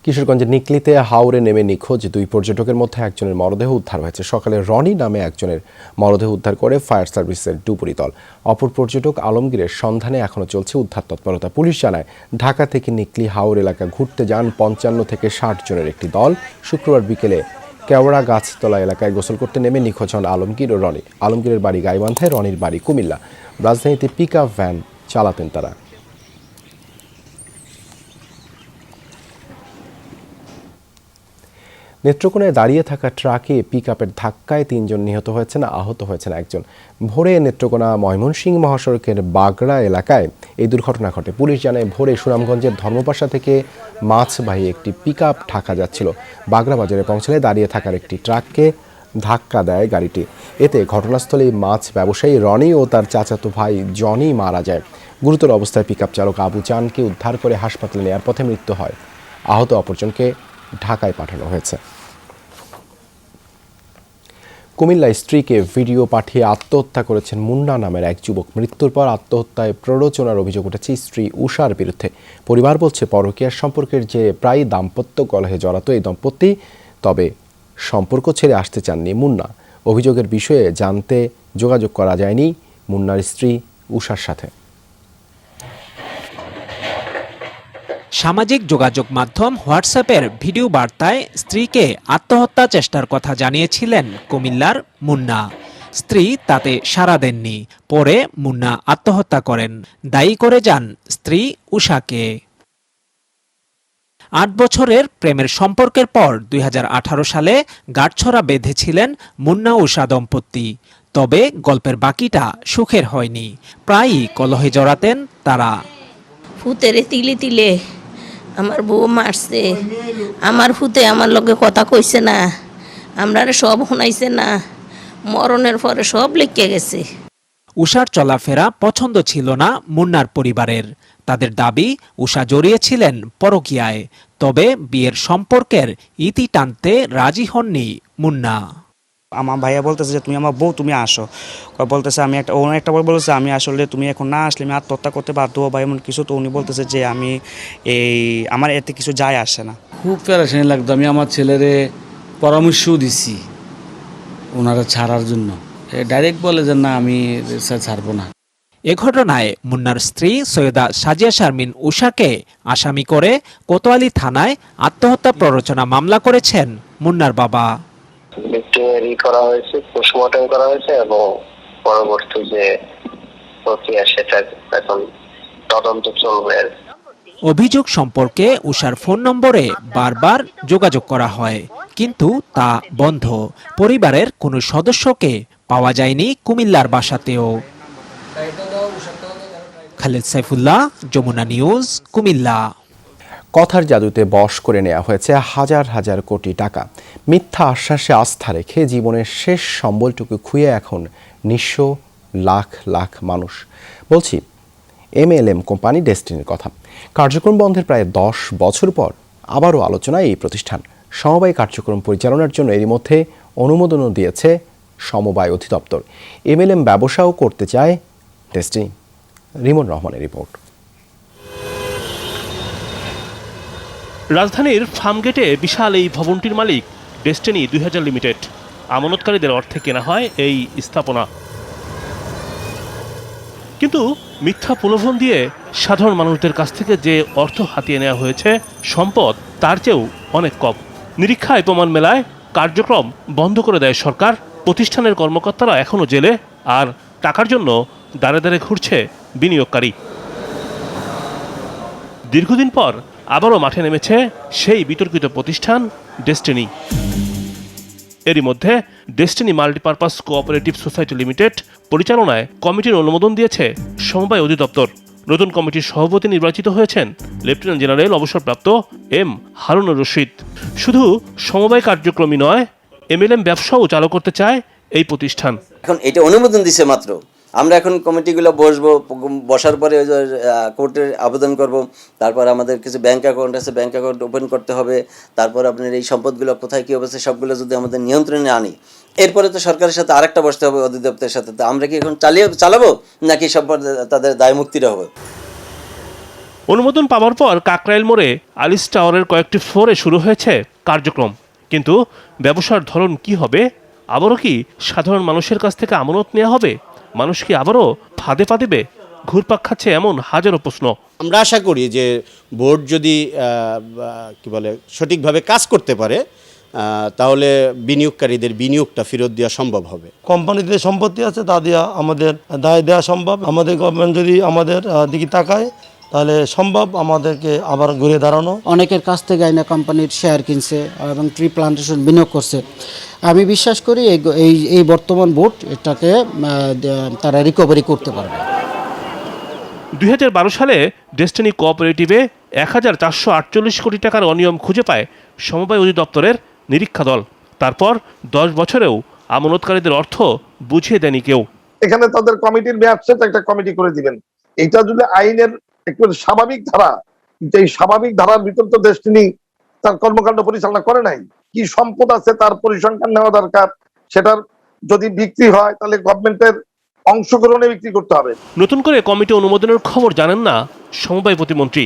কিশোরগঞ্জের নিকলিতে হাওরে নেমে নিখোঁজ 2 পর্যটকের মধ্যে একজনের মরদেহ উদ্ধার হয়েছে। সকালে রনি নামে একজনের মরদেহ উদ্ধার করে ফায়ার সার্ভিসের ডুবুরি দল। অপর পর্যটক আলমগীরের সন্ধানে এখনও চলছে উদ্ধার তৎপরতা। পুলিশ জানায় ঢাকা থেকে নিকলি হাওর এলাকা ঘুরতে যান 55 থেকে 60 জনের একটি দল। শুক্রবার বিকেলে কেওড়া গাছতলা এলাকায় গোসল করতে নেমে নিখোঁজ হন আলমগীর ও রনি। আলমগীরের বাড়ি গাইবান্ধায়, রনির বাড়ি কুমিল্লা। রাজধানীতে পিকআপ ভ্যান চালাতেন তারা। নেত্রকোনায় দাঁড়িয়ে থাকা ট্রাকে পিকআপের ধাক্কায় 3 জন নিহত হয়েছেন, আহত হয়েছেন একজন। ভোরে নেত্রকোনা ময়মনসিংহ মহাসড়কের বাগড়া এলাকায় এই দুর্ঘটনা ঘটে। পুলিশ জানায় ভোরে সুনামগঞ্জের ধর্মপাশা থেকে মাছবাহী একটি পিকআপ ঢাকা যাচ্ছিল। বাগড়া বাজারে পৌঁছালে দাঁড়িয়ে থাকার একটি ট্রাককে ধাক্কা দেয় গাড়িটি। এতে ঘটনাস্থলেই মাছ ব্যবসায়ী রনি ও তার চাচাতো ভাই জনি মারা যায়। গুরুতর অবস্থায় পিকআপ চালক আবু চানকে উদ্ধার করে হাসপাতালে নেওয়ার পথে মৃত্যু হয়। আহত অপরজনকে ঢাকায় পাঠানো হয়েছে। কুমিল্লায় স্ত্রীকে ভিডিও পাঠিয়ে আত্মহত্যা করেছেন মুন্না নামের এক যুবক। মৃত্যুর পর আত্মহত্যায় প্ররোচনার অভিযোগ উঠেছে স্ত্রী উষার বিরুদ্ধে। পরিবার বলছে পরকীয়ার সম্পর্কের যে প্রায় দাম্পত্য কলহে জড়াতো এই দম্পতি, তবে সম্পর্ক ছেড়ে আসতে চাননি মুন্না। অভিযোগের বিষয়ে জানতে যোগাযোগ করা যায়নি মুন্নার স্ত্রী উষার সাথে। সামাজিক যোগাযোগ মাধ্যম হোয়াটসঅ্যাপের ভিডিও বার্তায় স্ত্রীকে আত্মহত্যা চেষ্টার কথা জানিয়েছিলেন কুমিল্লার মুন্না। স্ত্রী তাতে সাড়া দেননি। পরে মুন্না আত্মহত্যা করেন। দায়ী করে যান স্ত্রী উষাকে। 8 বছরের প্রেমের সম্পর্কের পর 2018 সালে গাঁটছড়া বেঁধেছিলেন মুন্না উষা দম্পতি। তবে গল্পের বাকিটা সুখের হয়নি। প্রায়ই কলহে জড়াতেন তারা। ফুতেরে তিলে তিলে আমার বউ মারছে, আমার ফুতে আমার লগে কথা কইছে না, আমরারে সব শুনাইছে না, মরণের পরে সব লিখে গেছে। উষার চলাফেরা পছন্দ ছিল না মুন্নার পরিবারের। তাদের দাবি উষা জড়িয়েছিলেন পরকীয়ায়। তবে বিয়ের সম্পর্কের ইতি টানতে রাজি হননি মুন্না। আমার ভাইয়া বলতেছে যে তুমি আমার বউ, তুমি আসো। বলতেছে আমি একটা বলতেছে আমি আসলে তুমি এখন না আসলে আমি আত্মহত্যা করতে বাধ্য হবো বা এমন কিছু। তো উনি বলতেছে যে আমি আমার এতে কিছু যায় আসে না। খুব প্যারাশানি লাগতো। আমি আমার ছেলেরে পরামর্শও দিছি ওনারা ছাড়ার জন্য। ডাইরেক্ট বলে যে না আমি ছাড়বো না। এ ঘটনায় মুন্নার স্ত্রী সৈয়দা সাজিয়া শারমিন উষাকে আসামি করে কোতোয়ালি থানায় আত্মহত্যা প্ররোচনা মামলা করেছেন মুন্নার বাবা। ভিক্টিমেরি করা হয়েছে, পোস্টমর্টম করা হয়েছে এবং পরবর্তী যে প্রক্রিয়া সেটা এখন তদন্ত চলবে। অভিযোগ সম্পর্কে উষার ফোন নম্বরে বারবার যোগাযোগ করা হয়, কিন্তু তা বন্ধ। পরিবারের কোনো সদস্যকে পাওয়া যায়নি কুমিল্লার বাসাতেও। খালেদ সাইফুল্লাহ, যমুনা নিউজ, কুমিল্লা। কথার জাদুতে বশ করে নেওয়া হয়েছে হাজার হাজার কোটি টাকা। মিথ্যা আশ্বাসে আস্থা রেখে জীবনের শেষ সম্বলটুকু খুইয়ে এখন নিঃস্ব লাখ লাখ মানুষ। বলছি MLM কোম্পানি ডেস্টিনির কথা। কার্যক্রম বন্ধের প্রায় 10 বছর পর আবারও আলোচনায় এই প্রতিষ্ঠান। সমবায় কার্যক্রম পরিচালনার জন্য এরই মধ্যে অনুমোদনও দিয়েছে সমবায় অধিদপ্তর। MLM ব্যবসাও করতে চায় ডেস্টিনি। রিমন রহমানের রিপোর্ট। রাজধানীর ফার্মগেটে বিশাল এই ভবনটির মালিক ডেস্টিনি 2000 লিমিটেড। আমানতকারীদের অর্থে কেনা হয় এই স্থাপনা। কিন্তু মিথ্যা প্রলোভন দিয়ে সাধারণ মানুষদের কাছ থেকে যে অর্থ হাতিয়ে নেওয়া হয়েছে, সম্পদ তার চেয়েও অনেক কম। নিরীক্ষায় প্রমাণ মেলায় কার্যক্রম বন্ধ করে দেয় সরকার। প্রতিষ্ঠানের কর্মকর্তারা এখনও জেলে, আর টাকার জন্য দাঁড়ে দাঁড়ে ঘুরছে বিনিয়োগকারী। দীর্ঘদিন পর আবারও মাঠে নেমেছে সেই বিতর্কিত প্রতিষ্ঠান ডেস্টিনি। এরই মধ্যে destiny multipurpose cooperative society limited পরিচালনায় কমিটির অনুমোদন দিয়েছে সমবায় অধিদপ্তর। নতুন কমিটির সভাপতি নির্বাচিত হয়েছেন লেফটেন্যান্ট জেনারেল অবসরপ্রাপ্ত এম হারুনুর রশিদ। শুধু সমবায় কার্যক্রমই নয়, MLM ব্যবসাও চালু করতে চায় এই প্রতিষ্ঠান। এখন এটা অনুমোদন দিছে মাত্র, আমরা এখন কমিটিগুলো বসবো, বসার পরে কোর্টের আবেদন করব। তারপর আমাদের কিছু ব্যাংক অ্যাকাউন্ট আছে, ব্যাংক অ্যাকাউন্ট ওপেন করতে হবে। তারপর আপনার এই সম্পদগুলো কোথায় কী অবস্থা সবগুলো যদি আমাদের নিয়ন্ত্রণে আনি, এরপরে তো সরকারের সাথে আরেকটা বসতে হবে অধিদপ্তরের সাথে। তো আমরা কি এখন চালাবো নাকি সম্পদ তাদের দায় মুক্তিটা হবে? অনুমোদন পাওয়ার পর কাকরাইল মোড়ে আলিস টাওয়ারের কয়েকটি ফ্লোরে শুরু হয়েছে কার্যক্রম। কিন্তু ব্যবসার ধরন কি হবে? আবারও কি সাধারণ মানুষের কাছ থেকে আমানত নেওয়া হবে? মানুষ কি আবারও ফাঁদে পা দেবে? ঘুরপাক খাচ্ছে এমন হাজারো প্রশ্ন। আমরা আশা করি যে বোর্ড যদি সঠিকভাবে কাজ করতে পারে, তাহলে বিনিয়োগকারীদের বিনিয়োগটা ফেরত দেওয়া সম্ভব হবে। কোম্পানিতে সম্পত্তি আছে, তা দেওয়া আমাদের দায় দেওয়া সম্ভব। আমাদের গভর্নমেন্ট যদি আমাদের দিকে তাকায়, তাহলে সম্ভব আমাদেরকে আবার ঘুরে দাঁড়ানো। অনেকের কাছ থেকে আইনা কোম্পানির শেয়ার কিনছে এবং ট্রি প্লান্টেশন বিনিয়োগ করছে। আমি বিশ্বাস করি এই বর্তমান বোর্ড এটাকে তারা রিকভারি করতে পারবে। 2012 সালে ডেস্টিনি কোঅপারেটিভে 1448 কোটি টাকার অনিয়ম খুঁজে পায় সমবায় অধিদপ্তরের নিরীক্ষা দল। তারপর 10 বছরেও আমানতকারীদের অর্থ বুঝিয়ে দেয়নি কেউ। এখানে তাদের কমিটির মেয়াদ শেষে একটা কমিটি করে দিবেন। এটা যদি আইনের একটু স্বাভাবিক ধারা, এই স্বাভাবিক ধারার ভিতর তো ডেস্টিনি তার কর্মকাণ্ড পরিচালনা করে নাই। কি সম্পদ আছে তার পরিসংখ্যান নেওয়া দরকার। সেটার যদি বিক্রি হয় তাহলে গভর্নমেন্টের অংশগ্রহণে বিক্রি করতে হবে। নতুন করে কমিটি অনুমোদনের খবর জানেন না সমবায় প্রতিমন্ত্রী।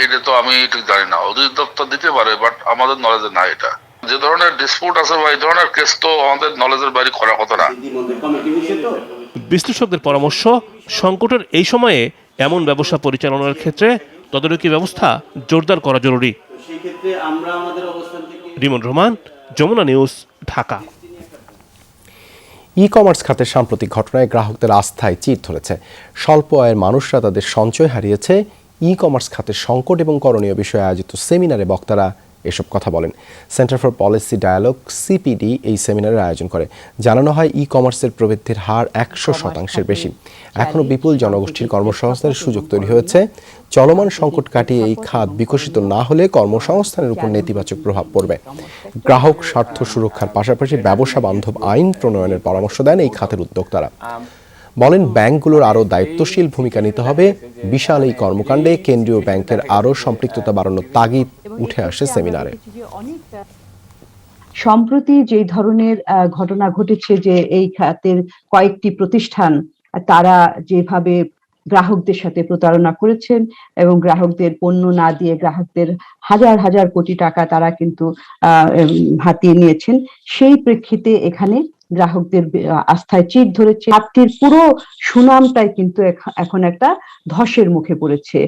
এটা তো আমি ঠিক জানি না, অধিদপ্তর দিতে পারে, বাট আমাদের নলেজে না। এটা যে ধরনের ডিসপিউট আছে বা এই ধরনের কেস তো আমাদের নলেজের বাইরে করার কথা না। বিশ্লেষকদের পরামর্শ, সংকটের এই সময়ে এমন ব্যবসা পরিচালনার ক্ষেত্রে তদারকি ব্যবস্থা জোরদার করা জরুরি। রিমন রহমান, যমুনা নিউজ, ঢাকা। ই-কমার্স খাতের সাম্প্রতিক ঘটনায় গ্রাহকদের আস্থায় চির ধরেছে। স্বল্প আয়ের মানুষরা তাদের সঞ্চয় হারিয়েছে। ই-কমার্স খাতের সংকট এবং করণীয় বিষয়ে আয়োজিত সেমিনারে বক্তারা এসব কথা বলেন। Centre for policy dialogue CPD এই সেমিনারের আয়োজন করে। জানানো হয় ই-কমার্সের প্রবৃদ্ধির হার 100%-এর বেশি। এখনও বিপুল জনগোষ্ঠীর কর্মসংস্থানের সুযোগ তৈরি হয়েছে। চলমান সংকট কাটিয়ে এই খাত বিকশিত না হলে কর্মসংস্থানের উপর নেতিবাচক প্রভাব পড়বে। গ্রাহক স্বার্থ সুরক্ষার পাশাপাশি ব্যবসা বান্ধব আইন প্রণয়নের পরামর্শ দেন এই খাতের উদ্যোক্তারা। বলেন, ব্যাংকগুলোর আরও দায়িত্বশীল ভূমিকা নিতে হবে। বিশাল এই কর্মকাণ্ডে কেন্দ্রীয় ব্যাংকের আরও সম্পৃক্ততা বাড়ানোর তাগিদ উঠে আসে সেমিনারে। সম্প্রতি যে ধরনের ঘটনা ঘটেছে, যে এই খাতের কয়েকটি প্রতিষ্ঠান তারা যেভাবে গ্রাহকদের সাথে প্রতারণা করেছেন এবং গ্রাহকদের পণ্য না দিয়ে গ্রাহকদের হাজার হাজার কোটি টাকা তারা কিন্তু হাতিয়ে নিয়েছেন, সেই প্রেক্ষিতে এখানে গ্রাহকদের আস্থায় চির ধরেছে। খাতটির পুরো সুনামটাই কিন্তু এখন একটা ধসের মুখে পড়েছে।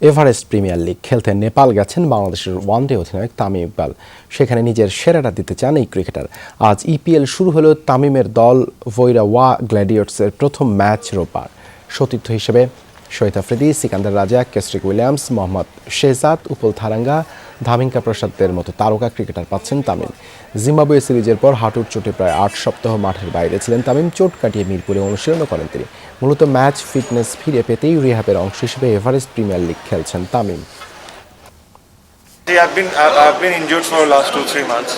এভারেস্ট প্রিমিয়ার লিগ খেলতে নেপাল গেছেন বাংলাদেশের ওয়ানডে অধিনায়ক তামিম ইকবাল। সেখানে নিজের সেরাটা দিতে চান এই ক্রিকেটার। আজ EPL শুরু হলো। তামিমের দল ভৈরওয়া গ্ল্যাডিয়েটর্সের প্রথম ম্যাচ রোববার। সতীর্থ হিসেবে শহীদ আফ্রিদি, সিকান্দার রাজা, কেস্ট্রিক উইলিয়ামস, মোহাম্মদ শেহজাদ, উপল থারাঙ্গা, ধামিঙ্কা প্রসাদদের মতো তারকা ক্রিকেটার পাচ্ছেন তামিম। জিম্বাবুয়ে সিরিজের পর হাঁটুর চোটে প্রায় 8 সপ্তাহ মাঠের বাইরে ছিলেন তামিম। চোট কাটিয়ে মিরপুরে অনুশীলনও করেন তিনি। মূলত ম্যাচ ফিটনেস ফিরে পেতেই রিহ্যাবের অংশ হিসেবে এভারেস্ট প্রিমিয়ার লিগ খেলছেন Tamim. I've been injured for the last 2-3 months.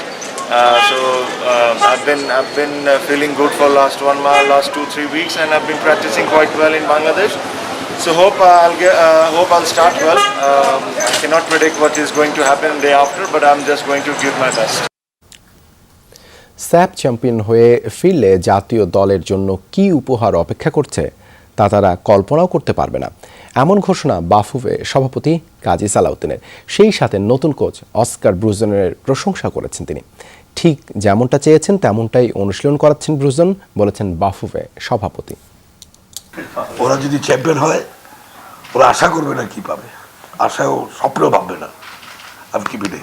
I've been feeling good for last 2-3 weeks, and I've been practicing quite well in Bangladesh. So hope I'll start well. I cannot predict what is going to happen day after, but I'm just going to give my best. Sap champion হয়ে ফিরলে জাতীয় দলের জন্য কি উপহার অপেক্ষা করছে তা তারা কল্পনাও করতে পারবে না, এমন ঘোষণা বাফুফে সভাপতি কাজী সালাউদ্দিনের। সেই সাথে নতুন কোচ অস্কার ব্রুজনের প্রশংসা করেছেন তিনি। ঠিক যেমনটা চেয়েছেন তেমনটাই অনুশীলন করাচ্ছেন ব্রুজন, বলেছেন বাফুফে সভাপতি। ওরা যদি চ্যাম্পিয়ন হয় ওরা আশা করবে না কি পাবে, আশাও স্বপ্নেও ভাববে না। আমি কি বিধে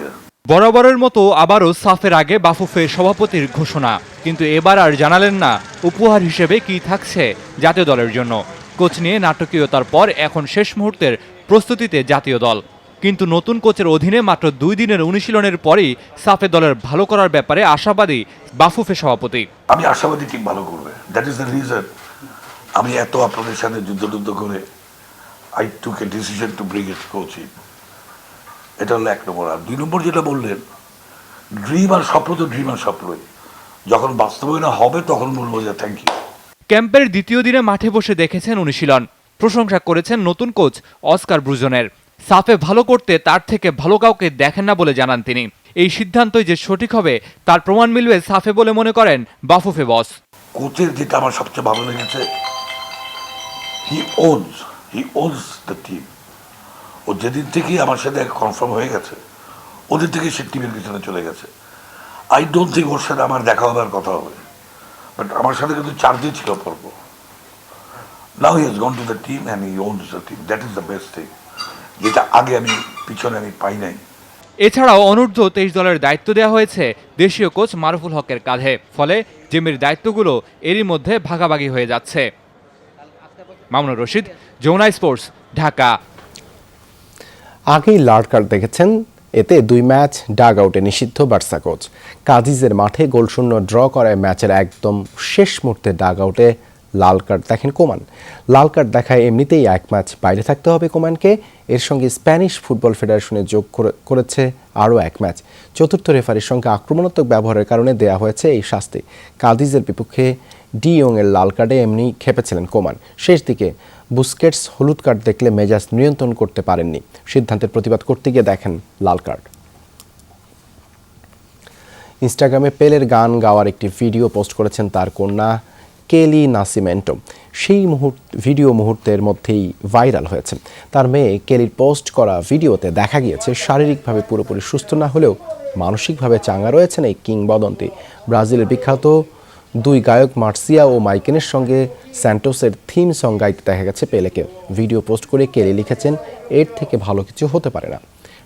বরাবরের মতো আবারও সাফের আগে বাফুফে সভাপতির ঘোষণা, কিন্তু এবার আর জানালেন না উপহার হিসেবে কি থাকছে জাতীয় দলের জন্য। কোচ নিয়ে নাটকীয়তার পর এখন শেষ মুহূর্তের প্রস্তুতিতে জাতীয় দল, কিন্তু নতুন কোচের অধীনে মাত্র 2 দিনের অনুশীলনের পরই সাফে দলের ভালো করার ব্যাপারে আশাবাদী বাফুফে সভাপতি। আমি আশাবাদী টিম ভালো করবে, দ্যাট ইজ দ্য রিজন আমি এত আপনাদের সাথে যুদ্ধ করে I took a decision to bring it coaching. এটা হলো 1 নম্বর। আর 2 নম্বর যেটা বললেন, ড্রিম আর স্বপ্ন তো ড্রিম আর স্বপ্নই, যখন বাস্তবায়ন হবে তখন বলবো যে থ্যাংক ইউ। ক্যাম্পের দ্বিতীয় দিনে মাঠে বসে দেখেছেন অনুশীলন, প্রশংসা করেছেন নতুন কোচ অস্কার ব্রুজনের। সাফে ভালো করতে তার থেকে ভালো কাউকে দেখেন না বলে জানান তিনি। এই সিদ্ধান্তই যে সঠিক হবে তার প্রমাণ মিলবে সাফে বলে মনে করেন বাফুফে বস। কোচের যেটা আমার সবচেয়ে ভালো লেগেছে, হি ওনস দ্য টিম। ও যেদিন থেকে আমার সাথে কনফার্ম হয়ে গেছে ওদের থেকে সে টিমের পিছনে চলে গেছে। আই ডোন্ট থিঙ্ক ওর সাথে আমার দেখা হবার কথা হবে, বাট আমার সাথে কিন্তু চার্জে ছিল পর্ব। Now he has gone to the team and he owns the team, that is the best thing, যেটা আগে আমি পিছনে পাই নাই। এছাড়াও অনূর্ধ্ব 23 দলের দায়িত্ব দেওয়া হয়েছে দেশীয় কোচ মারুফুল হকের কাঁধে, ফলে জিমের দায়িত্বগুলো এরই মধ্যে ভাগাভাগি হয়ে যাচ্ছে। মামুনুর রশিদ, যমুনা স্পোর্টস, ঢাকা। আগেই লাল কার্ড দেখেছেন, এতে 2 ম্যাচ ডাগ আউটে নিষিদ্ধ বার্সা কোচ। কাদিজের মাঠে গোলশূন্য ড্র করায় ম্যাচের একদম শেষ মুহূর্তে ডাগ আউটে লাল কার্ড দেখেন কোমান। লাল কার্ড দেখায় এমনিতেই 1 ম্যাচ বাইরে থাকতে হবে কোমানকে। এর সঙ্গে স্প্যানিশ ফুটবল ফেডারেশনে যোগ করেছে আরও 1 ম্যাচ। চতুর্থ রেফারির সঙ্গে আক্রমণাত্মক ব্যবহারের কারণে দেয়া হয়েছে এই শাস্তি। কাদিজের বিপক্ষে ডি ইয়ংয়ের লাল কার্ডে এমনি খেপেছিলেন কোমান। শেষ দিকে বুস্কেটস হলুদ কার্ড দেখলে মেজাজ নিয়ন্ত্রণ করতে পারেননি, সিদ্ধান্তের প্রতিবাদ করতে গিয়ে দেখেন লাল কার্ড। ইনস্টাগ্রামে পেলের গান গাওয়ার একটি ভিডিও পোস্ট করেছেন তার কন্যা কেলি নাসিমেন্টো। সেই ভিডিও মুহূর্তের মধ্যেই ভাইরাল হয়েছে। তার মেয়ে কেলির পোস্ট করা ভিডিওতে দেখা গিয়েছে শারীরিকভাবে পুরোপুরি সুস্থ না হলেও মানসিকভাবে চাঙ্গা রয়েছেন এই কিংবদন্তি। ব্রাজিলের বিখ্যাত 2 গায়ক মার্সিয়া ও মাইকেনের সঙ্গে স্যান্টোসের থিম সং গাইতে দেখা গেছে পেলেকে। ভিডিও পোস্ট করে কেলি লিখেছেন, এর থেকে ভালো কিছু হতে পারে না।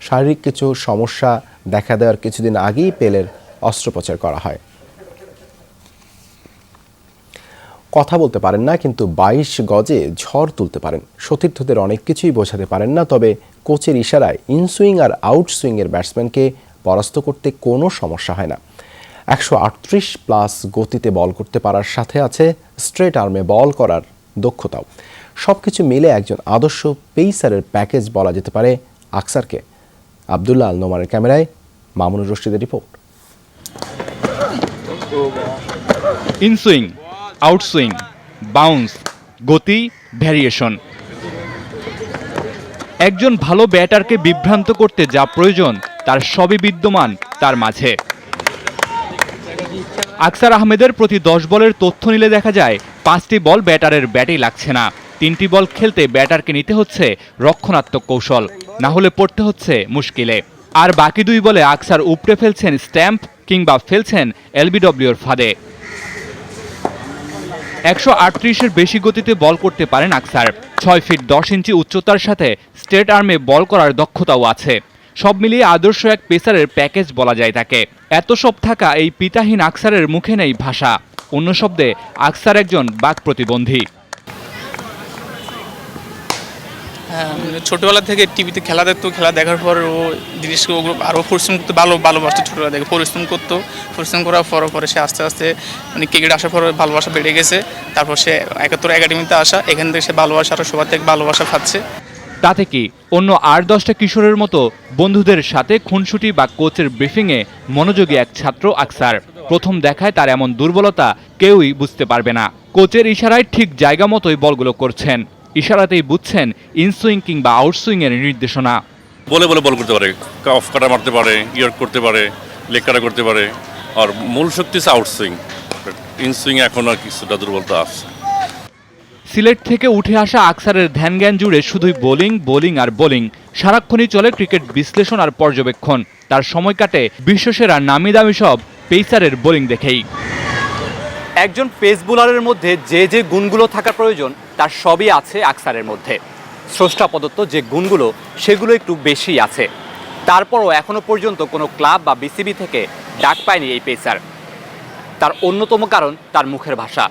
শারীরিক কিছু সমস্যা দেখা দেওয়ার কিছুদিন আগেই পেলের অস্ত্রোপচার করা হয়। কথা বলতে পারেন না, কিন্তু 22 গজে ঝড় তুলতে পারেন। সতীর্থদের অনেক কিছুই বোঝাতে পারেন না, তবে কোচের ইশারায় ইনসুইং আর আউটসুইংয়ের ব্যাটসম্যানকে পরাস্ত করতে কোনো সমস্যা হয় না। 138+ গতিতে বল করতে পারার সাথে আছে স্ট্রেট আর্মে বল করার দক্ষতাও। সব কিছু মিলে একজন আদর্শ পেসারের প্যাকেজ বলা যেতে পারে আকসারকে। আবদুল্লাহ আল নোমারের ক্যামেরায় মামুনুর রশিদের রিপোর্ট। ইনসুইং, আউটসুইং, বাউন্স, গতি, ভ্যারিয়েশন, একজন ভালো ব্যাটারকে বিভ্রান্ত করতে যা প্রয়োজন তার সবই বিদ্যমান তার মাঝে। আকসার আহমেদের প্রতি 10 বলের তথ্য নিলে দেখা যায় 5টি বল ব্যাটারের ব্যাটেই লাগছে না। 3টি বল খেলতে ব্যাটারকে নিতে হচ্ছে রক্ষণাত্মক কৌশল, না হলে পড়তে হচ্ছে মুশকিলে। আর বাকি 2 বলে আকসার উপড়ে ফেলছেন স্ট্যাম্প কিংবা ফেলছেন এলবিডব্লিউর ফাঁদে। 138-এর বেশি গতিতে বল করতে পারেন আকসার। 6 ফিট 10 ইঞ্চি উচ্চতার সাথে স্ট্রেট আর্মে বল করার দক্ষতাও আছে। সব মিলিয়ে আদর্শ এক পেসারের প্যাকেজ বলা যায় তাকে। এত সব থাকা এই পিতাহীন আকসারের মুখে নেই ভাষা। অন্য শব্দে আকসার একজন বাক প্রতিবন্ধী। হ্যাঁ, ছোটবেলা থেকে টিভিতে খেলা দেখতো, খেলা দেখার পর ও জিনিসকে ওগুলো আরও পরিশ্রম করতে ভালোবাসতো। ছোটবেলা থেকে পরিশ্রম করতো, পরিশ্রম করার পরে সে আস্তে আস্তে মানে ক্রিকেট আসার পর ভালোবাসা বেড়ে গেছে। তারপর সে 71 একাডেমিতে আসা, এখান থেকে সে ভালোবাসা আরও সবার থেকে ভালোবাসা পাচ্ছে। তাতে কি অন্য 8-10টা কিশোরের মতো বন্ধুদের সাথে খুনসুটি বা কোচের ব্রিফিংয়ে মনোযোগী এক ছাত্র আকসার। প্রথম দেখায় তার এমন দুর্বলতা কেউই বুঝতে পারবে না। কোচের ইশারায় ঠিক জায়গা মতোই বলগুলো করছেন, ইশারাতেই বুঝছেন ইনসুইং কিংবা আউটসুইং এর নির্দেশনা। বলে বল করতে পারে, অফ কাটা মারতে পারে, ইয়র্ক করতে পারে, লেগ কাটা করতে পারে। আর মূল শক্তি হচ্ছে আউটসুইং, ইনসুইং এখন আর কিছুটা দুর্বলতা আছে। সিলেট থেকে উঠে আসা আকসারের ধ্যান জ্ঞান জুড়ে শুধুই বোলিং আর বোলিং। সারাক্ষণই চলে ক্রিকেট বিশ্লেষণ আর পর্যবেক্ষণ। তার সময় কাটে বিশ্বসেরা নামি দামি সব পেসারের বোলিং দেখেই। একজন পেস বোলারের মধ্যে যে যে গুণগুলো থাকা প্রয়োজন তার সবই আছে আকসারের মধ্যে। স্রষ্টা প্রদত্ত যে গুণগুলো সেগুলো একটু বেশি আছে। তারপরও এখনো পর্যন্ত কোনো ক্লাব বা বিসিবি থেকে ডাক পায়নি এই পেসার। তার অন্যতম কারণ তার মুখের ভাষা।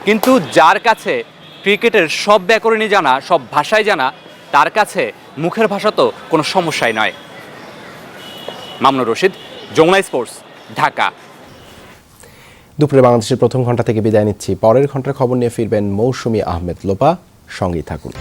কিন্তু যার কাছে ক্রিকেটের সব ব্যাকরণই জানা, সব ভাষাই জানা, তার কাছে মুখের ভাষা তো কোনো সমস্যাই নয়। মামুনুর রশিদ, যমুনা স্পোর্টস, ঢাকা। দুপুরে বাংলাদেশের প্রথম ঘন্টা থেকে বিদায় নিচ্ছি। পরের ঘন্টার খবর নিয়ে ফিরবেন মৌসুমী আহমেদ লোপা। সঙ্গেই থাকুন।